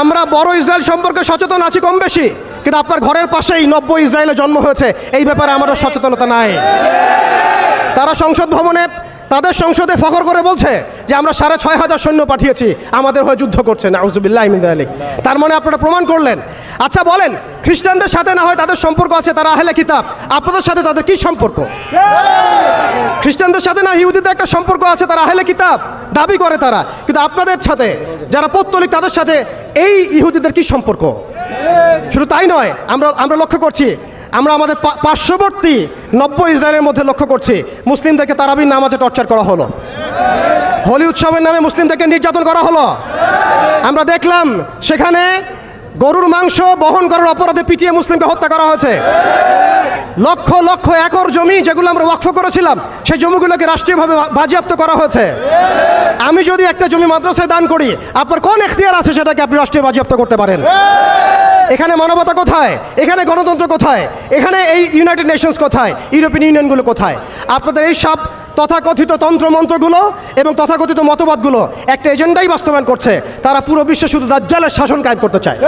আমরা বড় ইসরায়েল সম্পর্কে সচেতন আছি কম বেশি, কিন্তু আপনার ঘরের পাশেই 90 ইসরায়েলে জন্ম হয়েছে, এই ব্যাপারে আমাদের সচেতনতা নাই। তারা সংসদ ভবনে তাদের সংসদে ফখর করে বলছে যে আমরা 6500 সৈন্য পাঠিয়েছি, আমাদের হয়ে যুদ্ধ করছে। নাউজুবিল্লাহি মিন যালিক। তার মানে আপনারা প্রমাণ করলেন। আচ্ছা বলেন, খ্রিস্টানদের সাথে না হয় তাদের সম্পর্ক আছে, তারা আহলে কিতাব, আপনাদের সাথে তাদের কি সম্পর্ক? খ্রিস্টানদের সাথে না ইহুদিদের একটা সম্পর্ক আছে, তারা আহলে কিতাব দাবি করে তারা, কিন্তু আপনাদের সাথে যারা পৌত্তলিক তাদের সাথে এই ইহুদিদের কি সম্পর্ক? শুধু তাই নয়, আমরা লক্ষ্য করছি, আমরা আমাদের পার্শ্ববর্তী 90 ইসরায়েলের মধ্যে লক্ষ্য করছি মুসলিমদেরকে তারাবির নামাজে টর্চার করা হলো, হোলি উৎসবের নামে মুসলিমদেরকে নির্যাতন করা হলো। আমরা দেখলাম সেখানে গরুর মাংস বহন করার অপরাধে পিটিয়ে মুসলিমকে হত্যা করা হয়েছে। লক্ষ লক্ষ একর জমি যেগুলো আমরা ওয়াকফ করেছিলাম, সেই জমিগুলোকে রাষ্ট্রীয়ভাবে বাজেয়াপ্ত করা হয়েছে। আমি যদি একটা জমি মাদ্রাসায় দান করি, আপনার কোন এখতিয়ার আছে সেটাকে আপনি রাষ্ট্রীয় বাজেয়াপ্ত করতে পারেন? এখানে মানবতা কোথায়? এখানে গণতন্ত্র কোথায়? এখানে এই ইউনাইটেড নেশনস কোথায়? ইউরোপিয়ান ইউনিয়নগুলো কোথায়? আপনাদের এই সব তথাকথিত তন্ত্রমন্ত্রগুলো এবং তথাকথিত মতবাদগুলো একটা এজেন্ডাই বাস্তবায়ন করছে, তারা পুরো বিশ্বে শুধু দাজ্জালের শাসন কায়েম করতে চায়।